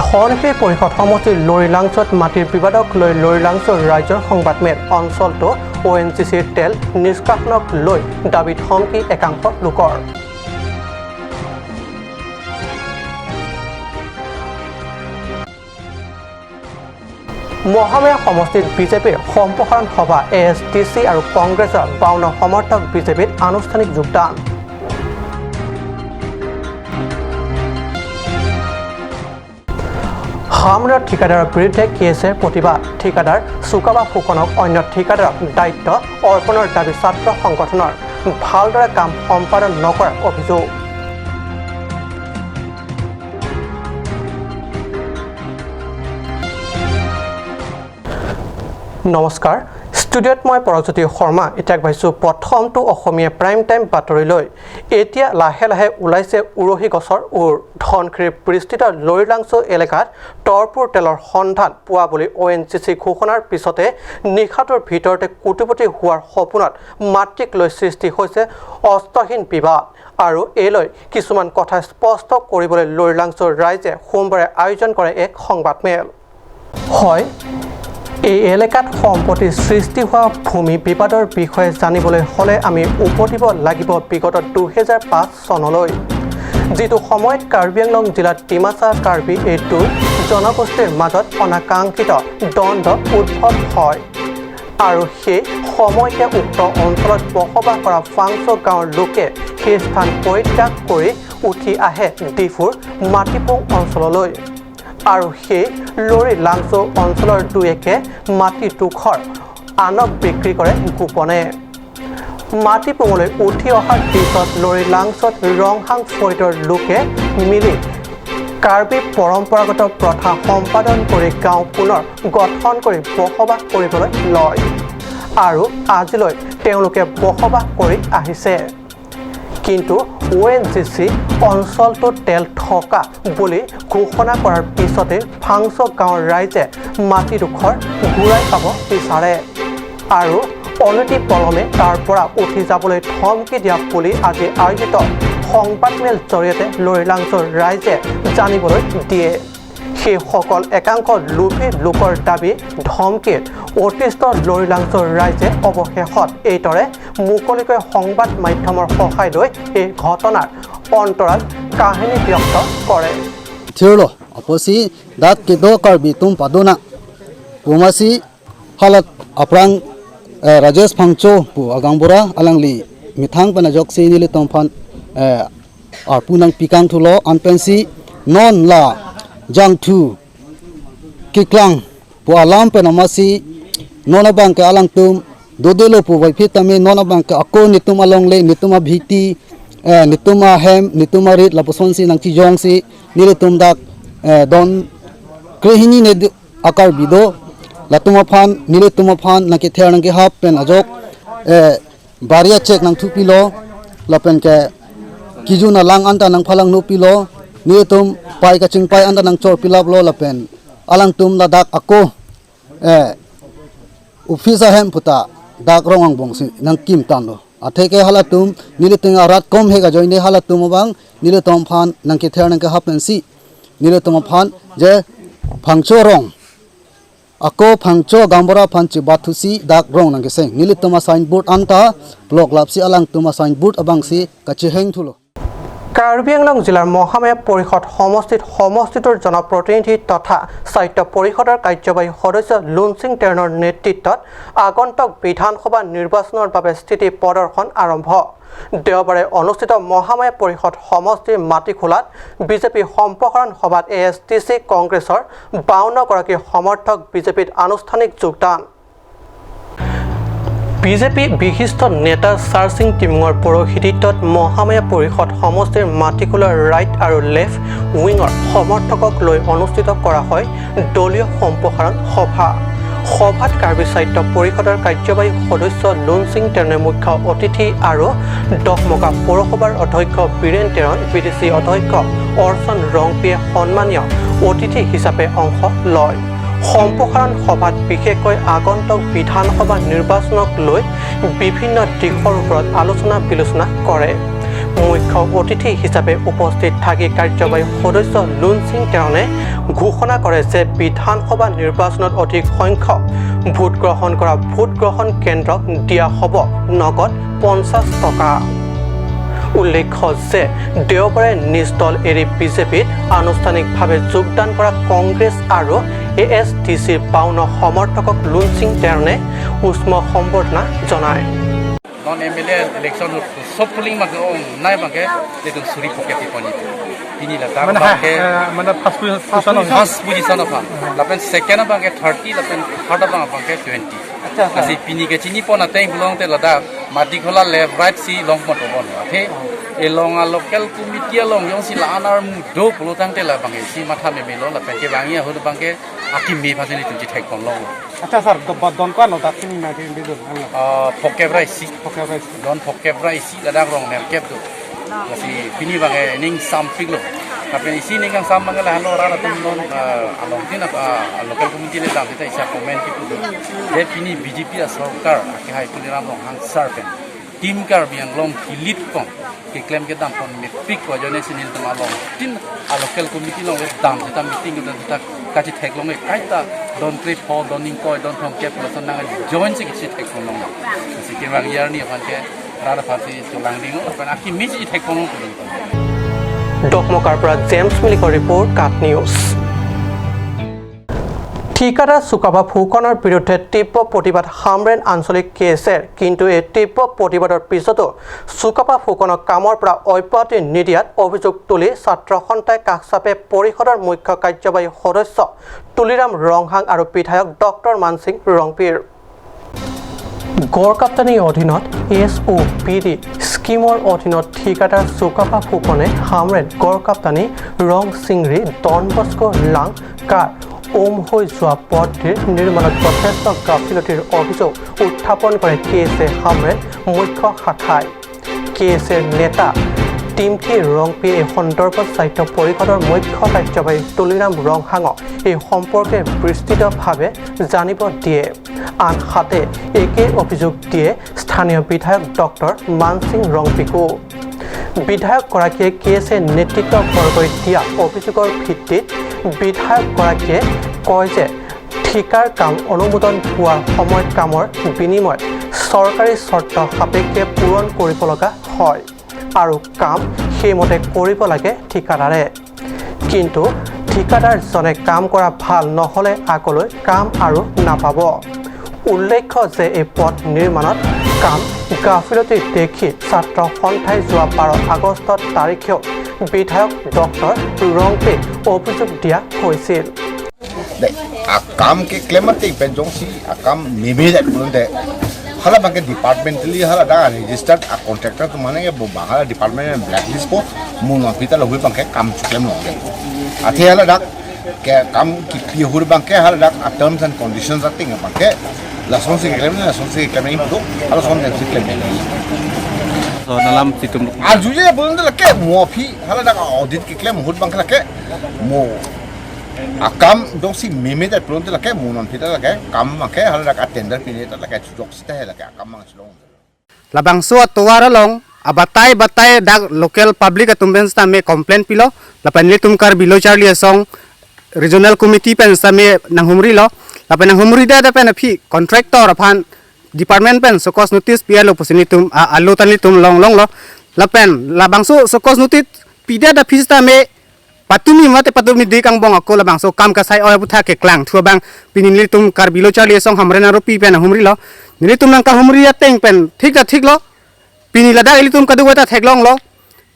ধনশিৰি পৰিষদ সমষ্টিৰ লৰিলাংচত মাটিৰ বিবাদক লৈ লৰিলাংচৰ ৰাজ্যৰ সংবাদমেল অঞ্চলটো ONGCৰ তেল নিষ্কাশনক লৈ দাবী ধমকি একাংশ লোকৰ মহামায়া সমষ্টিত বিজেপিৰ সম্প্ৰসাৰণ সভা ASTC আৰু কংগ্ৰেছৰ 52 সমৰ্থক বিজেপিত আনুষ্ঠানিক যোগদান হামৰাৰ ঠিকাদাৰৰ বিৰুদ্ধে কেছে প্ৰতিবাদ ঠিকাদাৰ চুকাবা ফুকনক অন্য ঠিকাদাৰক দায়িত্ব অৰ্পণৰ দাবী ছাত্ৰ সংগঠনৰ ভালদৰে কাম সম্পাদন নকৰাৰ অভিযোগ নমস্কাৰ ষ্টুডিঅ'ত মই পৰজ্যোতি শৰ্মা এতিয়া ভাইছো প্ৰথমটো অসমীয়া প্ৰাইম টাইম বাতৰিলৈ এতিয়া লাহে লাহে ওলাইছে উৰহি গছৰ ধনশিৰি বিস্তৃত লৰিলাংচ এলেকাত তৰপুৰ তেলৰ সন্ধান পোৱা বুলি ONGC ঘোষণাৰ পিছতে নিশাটোৰ ভিতৰতে কোটিপতি হোৱাৰ সপোনত মাতৃক লৈ সৃষ্টি হৈছে অস্তহীন বিবাদ আৰু এলৈ কিছুমান কথা স্পষ্ট কৰিবলৈ লৰিলাংচৰ ৰাইজে সোমবাৰে আয়োজন কৰে এক সংবাদমেল হয় এই এলেকাত সম্পত্তি সৃষ্টি হোৱা ভূমি বিবাদৰ বিষয়ে জানিবলৈ হলে আমি উপদিব লাগিব বিগত 2005 চনলৈ যেটো সময়ত কাৰ্বি আংলং জিলাত ডিমাচা কাৰ্বি এই দুই জনগোষ্ঠীৰ মাজত অনাকাংক্ষিত দ্বন্দ্ব উদ্ভৱ হয় আৰু সেই সময়তে উক্ত অঞ্চলত বসবাস কৰা ফাংচো গাঁৱৰ লোকে সেই স্থান পৰিত্যাগ কৰি উঠি আহে ডিফুৰ মাটিপুং অঞ্চললৈ আৰু সেই লৰিলাংচ অঞ্চলৰ দুয়েকে মাটি টুখৰ আনক বিক্ৰী কৰে গোপনে মাটিপুঙলৈ উঠি অহাৰ পিছত লৰিলাংচত ৰংহাং ফৈদৰ লোকে মিলি কাৰ্বি পৰম্পৰাগত প্ৰথা সম্পাদন কৰি গাঁও পুনৰ গঠন কৰি বসবাস কৰিবলৈ লয় আৰু আজিলৈ তেওঁলোকে বসবাস কৰি আহিছে কিন্তু ONGC অঞ্চলটোত তেল থকা বুলি ঘোষণা কৰাৰ পিছতে ফাংচো গাঁৱৰ ৰাইজে মাটিডোখৰ ঘূৰাই পাব বিচাৰে আৰু অনতি পলমে তাৰ পৰা উঠি যাবলৈ ধমকি দিয়া বুলি আজি আয়োজিত সংবাদমেল জৰিয়তে লৰিলাংচৰ ৰাইজে জানিবলৈ দিয়ে সেইসকল একাংশ লোভী লোকৰ দাবী ধমকিত অতিষ্ঠ লৰিলাংচৰ ৰাইজে অৱশেষত এইদৰে মুকলিকৈ সংবাদ মাধ্যমৰ সহায় লৈ এই ঘটনাৰ অন্তৰাল কাহিনী ব্যক্ত কৰে থিৰলো আপসি দাত কেদো কাৰ্বি তুম পাদোনা পুমাসি হালত আপ্ৰাং ৰাজেশ ফাংচো পু আগাংবৰা আলাংলি মিথাং পানা জকসি নিলে তমফান আৰপুনাং পিকাং থুলো আনপেনসি নন লা jangthu kiklang pu alam pe namasi nona bang ke alang tum dodelo pu vai phitami nona bang ke ako nitum along le nituma bhiti nituma hem nituma rit la poson si nang chi jong si nile tum dak don krehini ne akar bido la tuma phan nile tuma phan na ke ther nang ke hap pen ajok baria check nang thu pilo la pen ke kijuna lang anta nang phalang no pilo ni tum pai ka ching pai anda nang chor pilap lo lapen alang tum la dak ako ufisa hem puta dak rongang bongsi nang kim tan lo atheke halatum nile ting arat kom hega joine halatum bang nile tom phan nang ke ther nang ka hapen si nile tom phan je phangcho rong ako phangcho gambora phanchi bathusi dak rong nang ke seng nile tom signboard anta block lapsi alang tum signboard abang si kache heng thulo Karbi Anglong জিলাৰ মহামায়া পৰিষদ সমষ্টিটোৰ জনপ্ৰতিনিধি তথা সাহিত্য পৰিষদৰ কাৰ্যবাহী সদস্য লুনসিং টেৰণৰ নেতৃত্বত আগন্তুক বিধানসভা নিৰ্বাচনৰ বাবে স্থিতি প্ৰদৰ্শন আৰম্ভ দেওবাৰে অনুষ্ঠিত মহামায়া পৰিষদ সমষ্টিৰ মাটিখোলাত বিজেপি সম্প্ৰসাৰণ সভাত ASTC কংগ্ৰেছৰ 52 গৰাকী সমৰ্থক বিজেপিত আনুষ্ঠানিক যোগদান বিজেপি বিশিষ্ট নেতা চাৰ্চিং টিমঙৰ পৌৰোহিত্যত মহামায়া পৰিষদ সমষ্টিৰ মাটিখোলাৰ ৰাইট আৰু লেফ্ট উইঙৰ সমৰ্থকক লৈ অনুষ্ঠিত কৰা হয় দলীয় সম্প্ৰসাৰণ সভাত কাৰ্বি সাহিত্য পৰিষদৰ কাৰ্যবাহী সদস্য লুনসিং টেনে মুখ্য অতিথি আৰু দহমকা পৌৰসভাৰ অধ্যক্ষ বীৰেন টেৰণ BDC অধ্যক্ষ অৰ্চন ৰংপিয়ে সন্মানীয় অতিথি হিচাপে অংশ লয় সম্প্ৰসাৰণ সভাত বিশেষকৈ আগন্তুক বিধানসভা নিৰ্বাচনক লৈ বিভিন্ন দিশৰ ওপৰত আলোচনা বিলোচনা কৰে মুখ্য অতিথি হিচাপে উপস্থিত থাকি কাৰ্যবাহী সদস্য লুনচিং তেৰণে ঘোষণা কৰে যে বিধানসভা নিৰ্বাচনত অধিক সংখ্যক ভোট গ্ৰহণ কৰা ভোটগ্ৰহণ কেন্দ্ৰক দিয়া হ'ব নগদ 50 টকা। উল্লেখ্য যে দেওবাৰে নিজ দল এৰি বিজেপিত আনুষ্ঠানিকভাৱে যোগদান কৰা কংগ্ৰেছ আৰু ASDCৰ 52 সমৰ্থকক লুনচিং তেৰণে উষ্ম সম্বৰ্ধনা জনায়। non MLA election सब polling mak nai bangke itu suri pocket iponi ini la dar bangke mana first position of lapen second bangke 30 lapen third bangke 20 asi pini ke chini pona teng belong te lada mati khola left right si long moto bon the e long a local committee long yong si la anar mu do polotang te la bangke si matha me me lo lapen ke bangi ho bangke akim me phasili tunji thai kon long acha sir don kwa no ta kini na tin bidu pocket right si don pocket right si lada rong ner kep tu asi pini bange ning samping lo tapi isi ning kang sam bangala halo rara tum don along tin local committee le dam ta isa comment ki tu de pini BJP a sarkar ke hai puliram rong hang servant team kar biang long kilit kong ke claim ke dam kon me pick ko jone sinil tam along tin a local committee long dam ta meeting ta kachi thek long e kaita don clip hall don ning ko don thong ke person na join se ki thek kon long asi ke bang yar ni fan ke rara phasi chulang ding pan aki mi ji thek kon ko ডকমকাৰ পৰা James মিলিকৰ report কাট news. ঠিকাদাৰ চুকাফা ফুকনৰ বিৰুদ্ধে তীব্ৰ প্ৰতিবাদ হামৰেন আঞ্চলিক কেএছৰ কিন্তু এই তীব্ৰ প্ৰতিবাদৰ পিছতো চুকাফা ফুকনক কামৰ পৰা অব্যাহতি নিদিয়াত অভিযোগ তুলি ছাত্ৰ সন্থাই কাষচাপে পৰিষদৰ মুখ্য কাৰ্যবাহী সদস্য তুলিৰাম ৰংহাং আৰু বিধায়ক ডক্টৰ মানসিং ৰংপিৰ। গড়কাপ্তানিৰ অধীনত SOPD স্কিমৰ অধীনত ঠিকাদাৰ চুকাফা ফুকনে হামৰেন গড়কাপ্তানি ৰং চিংৰি ডন বস্কো লাং কাৰ ওম হৈ যোৱা পথটিৰ নিৰ্মাণত যথেষ্ট গাফিলতিৰ অভিযোগ উত্থাপন কৰে কেএছএ হামৰেন মুখ্য শাখাই। কেএছএৰ নেতা টিমথি ৰংপিয়ে এই সন্দৰ্ভত স্বাস্থ্য পৰিষদৰ মুখ্য কাৰ্যবাহী তুলিৰাম ৰংহাঙক এই সম্পৰ্কে বিস্তৃতভাৱে জানিব দিয়ে। আনহাতে একে অভিযোগ দিয়ে স্থানীয় বিধায়ক ডক্টৰ মানসিং ৰংপিকো। বিধায়কগৰাকীয়ে কেএছএ নেতৃত্ববৰ্গই দিয়া অভিযোগৰ ভিত্তিত বিধায়কগৰাকীয়ে কয় যে ঠিকাৰ কাম অনুমোদন পোৱাৰ সময়ত কামৰ বিনিময়ত চৰকাৰী চৰ্ত সাপেক্ষে পূৰণ কৰিব লগা হয় আৰু কাম সেইমতে কৰিব লাগে ঠিকাদাৰে। কিন্তু ঠিকাদাৰজনে কাম কৰা ভাল নহ'লে আগলৈ কাম আৰু নাপাব। উল্লেখ্য যে এই পথ নিৰ্মাণত কাম গাফিলতি দেখি ছাত্ৰ সন্থাই যোৱা 12 আগষ্ট তাৰিখেও বিধায়ক ডক্টৰ ৰংপিক অভিযোগ দিয়া হৈছিল। काम के क्लेमते पेंजोंसी काम मेमेज एटुंदे हाला बाके डिपार्टमेंटली हाला दा रजिस्टर्ड कॉन्ट्रैक्टर तो माने बो बाहा डिपार्टमेंट ब्लैक लिस्ट को मुन ऑफिसर होई बाके काम चुकेम होगे आथे हाला दा के काम की पिहुर बाके हाला दा टर्म्स एंड कंडीशंस आते हैं बाके लासन से क्लेम तो हाला सोन ने क्लेम so dalam situ आजुजे बोलने लगे मोफी हाला दा ऑडिट की क्लेम होत बाके लगे मो akam dosi meme dat pronto lake munon pita lake kam make hal dak attender pini tak lake jok sita lake akam mang slong labang so tuara long batai dak local public atumben sta me complaint pilo lapan li tumkar bilo charli song regional committee pen sa me nanghumri lo lapan nanghumri da pen phi contractor aphan department pen sokos notice pia lo posini tum alu tanli tum long lo lapen labang so sokos notice pida da phista me patumi mate patumi de kang bong akola bang so kam ka sai oi butha ke klang thua bang pinili tum kar bilo charli song hamrena ro pi pen humri lo nili tum nang ka humri ya teng pen thik lo pinila da ili tum ka du ta theklong lo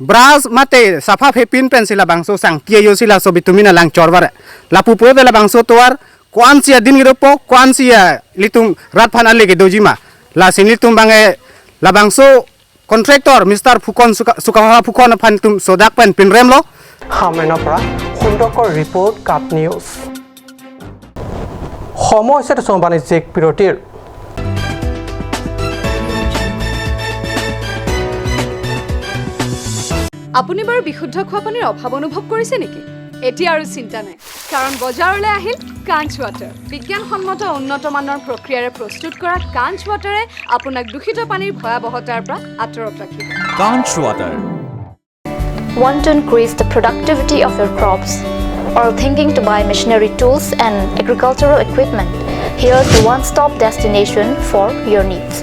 bras mate safa phe pin pen sila bang so sang tia yo sila so bitumi na lang chorbare lapu po de la bang so toar kwan sia din giropo kwan sia litum rat phan ale ke dojima la sin litum bang e la bang so contractor Mr. Fukon Sukafa Fukon phan tum sodak pen pinrem lo হামৰেনৰ পৰা সুন্দকৰ report কাট news. সময় হৈছে বাণিজ্যিক বিৰতিৰ। আপুনি বাৰু বিশুদ্ধ খোৱা পানীৰ অভাৱ অনুভৱ কৰিছে নেকি? এতিয়া আৰু চিন্তা নাই, কাৰণ বজাৰলৈ আহিল কাঞ্চ ৱাটাৰ। বিজ্ঞানসন্মত উন্নত মানৰ প্ৰক্ৰিয়াৰে প্ৰস্তুত কৰা কাঞ্চ ৱাটাৰে আপোনাক দূষিত পানীৰ ভয়াৱহতাৰ পৰা আঁতৰত ৰাখিব। কাঞ্চ water Want to increase the productivity of your crops? Or thinking to buy machinery tools and agricultural equipment? Here's the one-stop destination for your needs.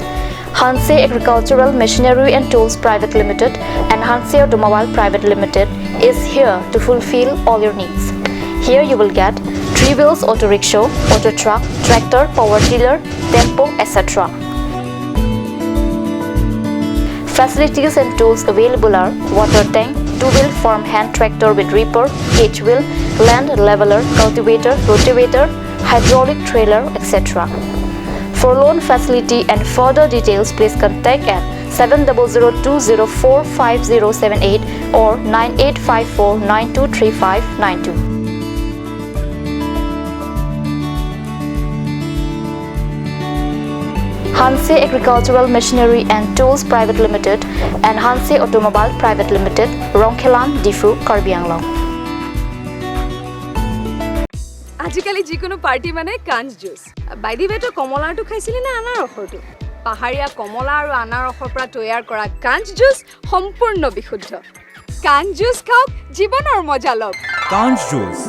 Hanse Agricultural Machinery and Tools Private Limited and Hanse Automobile Private Limited is here to fulfill all your needs. Here you will get 3 wheels auto rickshaw, auto truck, tractor, power tiller, tempo, etc. Facilities and tools available are water tank, 2-wheel farm hand tractor with reaper, H-wheel, land leveler, cultivator, rotavator, hydraulic trailer, etc. For loan facility and further details, please contact at 7002045078 or 9854923592. Hanse Agricultural Machinery and Tools Private Limited and Hanse Automobile Private Limited, Rongkhelan, Difu, Karbi Anglong. আজিকালি যিকোনো party মানে কাঞ্চ juice বাইদি বেটো কমলাটো খাইছিলি না আনাৰসৰটো পাহাৰীয়া কমলা আৰু আনাৰসৰ পৰা তৈয়াৰ কৰা কাঞ্চ জুচ সম্পূৰ্ণ বিশুদ্ধ কাঞ্চ জুচ খাওক জীৱনৰ মজা লওক কাঞ্চ জুচ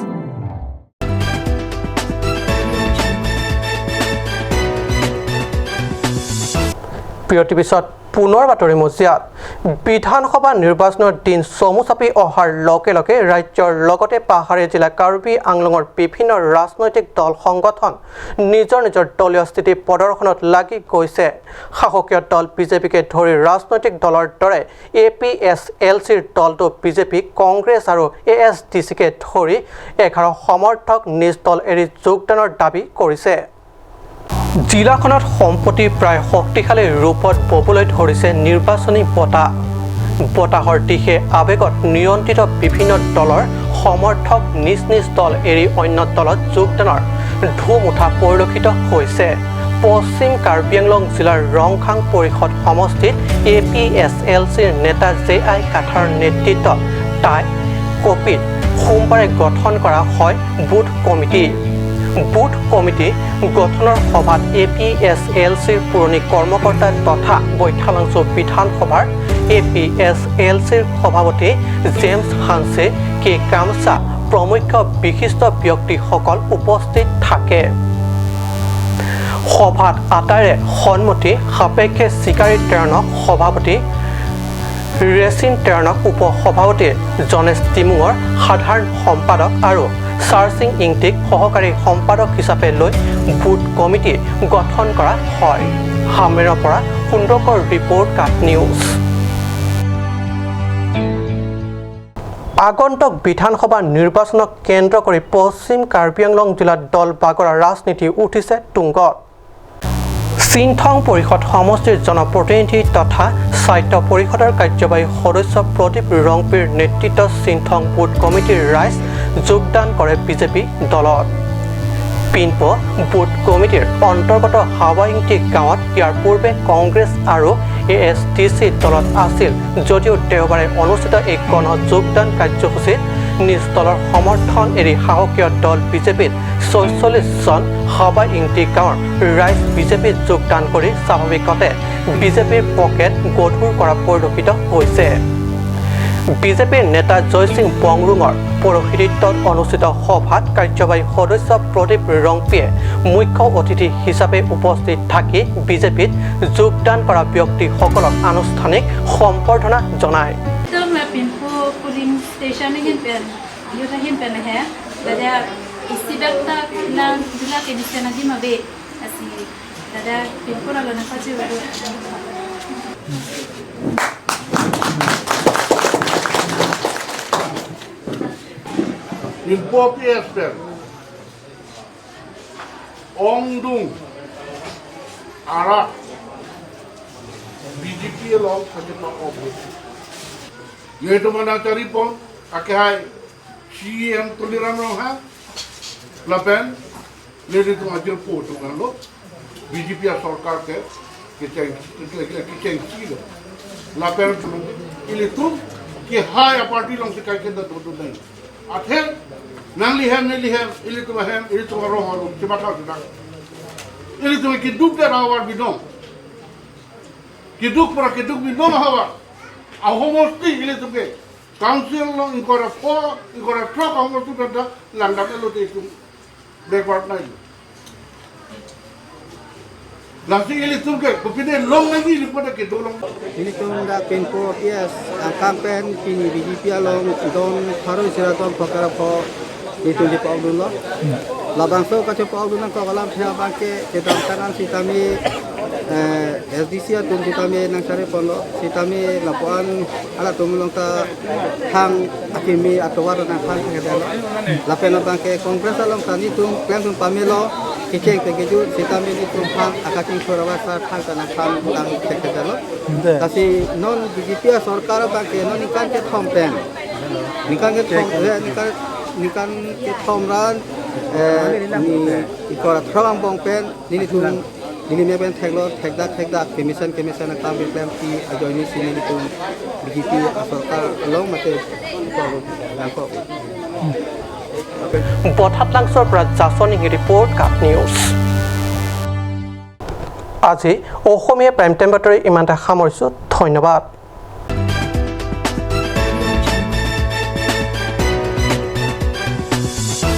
প্ৰিয় টিভিছত পুনৰ বাতৰি মজিয়াত বিধানসভা নিৰ্বাচনৰ দিন চমু চাপি অহাৰ লগে লগে ৰাজ্যৰ লগতে পাহাৰীয়া জিলা কাৰ্বি আংলঙৰ বিভিন্ন ৰাজনৈতিক দল সংগঠন নিজৰ দলীয় স্থিতি প্ৰদৰ্শনত লাগি গৈছে শাসকীয় দল বিজেপিকে ধৰি ৰাজনৈতিক দলৰ দৰে APSLCৰ দলটো বিজেপি কংগ্ৰেছ আৰু ASDCকে ধৰি 11 সমৰ্থক নিজ দল এৰি যোগদানৰ দাবী কৰিছে জিলাখনত সম্পত্তি প্ৰায় শক্তিশালী ৰূপত ববলৈ ধৰিছে নিৰ্বাচনী বতাহৰ দিশে আবেগত নিয়ন্ত্ৰিত বিভিন্ন দলৰ সমৰ্থক নিজ নিজ দল এৰি অন্য দলত যোগদানৰ ধুম উঠা পৰিলক্ষিত হৈছে পশ্চিম কাৰ্বি আংলং জিলাৰ ৰংখাং পৰিষদ সমষ্টিত APSLCৰ নেতা JI কাঠাৰ নেতৃত্বত টাই কপিত সোমবাৰে গঠন কৰা হয় বুথ কমিটি গঠনৰ সভাত APSLCৰ পুৰণি কৰ্মকৰ্তা তথা বৈঠালাংচু বিধানসভাৰ APSLCৰ সভাপতি জেমছ হানছে কে কামচা প্ৰমুখ্য বিশিষ্ট ব্যক্তিসকল উপস্থিত থাকে সভাত আটাইৰে সন্মতি সাপেক্ষে চিকাৰী তেৰণক সভাপতি ৰেচিন তেৰণক উপসভাপতি জনেশ টিমুঙৰ সাধাৰণ সম্পাদক আৰু চাৰ্চিং ইংটিক সহকাৰী সম্পাদক হিচাপে লৈ বুথ কমিটি গঠন কৰা হয় হামেৰৰ পৰা সুন্দৰকৰ ৰিপৰ্ট কাট নিউজ আগন্তুক বিধানসভা নিৰ্বাচনক কেন্দ্ৰ কৰি পশ্চিম কাৰ্বি আংলং জিলাত দল বাগৰা ৰাজনীতি উঠিছে তুংগত সিংথং পৰিষদ সমষ্টিৰ জনপ্ৰতিনিধি তথা সাহিত্য পৰিষদৰ কাৰ্যবাহী সদস্য প্ৰদীপ ৰংপিৰ নেতৃত্বত সিংথং বুথ কমিটিৰ ৰাইজ যোগদান কৰে বিজেপি দলত পিনপ বুথ কমিটিৰ অন্তৰ্গত হাৱাইংটি গাঁৱত ইয়াৰ পূৰ্বে কংগ্ৰেছ আৰু ASDC দলত আছিল যদিও দেওবাৰে অনুষ্ঠিত এই গণ যোগদান কাৰ্যসূচীত নিজ দলৰ সমৰ্থন এৰি সাহসীয় দল বিজেপিত ৪৬ জন হাৱাইংটি গাঁৱৰ ৰাইজ বিজেপিত যোগদান কৰি স্বাভাৱিকতে বিজেপিৰ পকেট গধুৰ কৰা পৰিলক্ষিত হৈছে বিজেপিৰ নেতা জয়সিং বংৰুঙৰ পৌৰোহিত্যত অনুষ্ঠিত সভাত কাৰ্যবাহী সদস্য প্ৰদীপ ৰংপিয়ে মুখ্য অতিথি হিচাপে উপস্থিত থাকি বিজেপিত যোগদান কৰা ব্যক্তিসকলক আনুষ্ঠানিক সম্বৰ্ধনা জনায় Impopi Esper, Ongdung, Arak, BJP along Sajapa Obus. Yaitu mana cari pon, akhai CM tuliran roha, lapen, lady tu ajar po tu kan lo, BJP sarkar ke, kiceng sila, lapen tu, ini tu, ki hai parti long sekai kita tu nahi. Athen, nang lihem, ili tu mahem, ili tu roh halu, cuma kau sudah. Ili tu kiduk dia rawar bidong, kiduk bidong hawa. Aku mesti ili tu ke, council long ikora truck ang tu kada landam elo te tu backward na ilo nasi ili tu ke kupine long lagi li pada ke dolong ini tunda kenpo yes campaign kini BJP along don tharo siraton pakara pho itu di paudun lo labang so ka paudun ko kalam thia bangke kedam tangan sitami SDC atun sitami nang sare pondo sitami lapuan ala tumulong ta hang akimi atwar nang hang kedalo lapena bangke kongres along tani tum plan tum pamelo kiceng keju sitami ni tum hang akaking surawasa hang tanang hang tang kedalo kasi non BJP sarkar bangke non ikan ke thompen nikan ke thom nikan ke thomran ni ikora thrang bongpen ni tum ini memang tekdak kemisan akam bilang ti ajoini sini itu begitu asal long mate langkok বঠাত লাংছৰ পৰা জাছনি report cup news আজি অসমীয়া prime time বাতৰি ইমানতে সামৰিছোঁ ধন্যবাদ।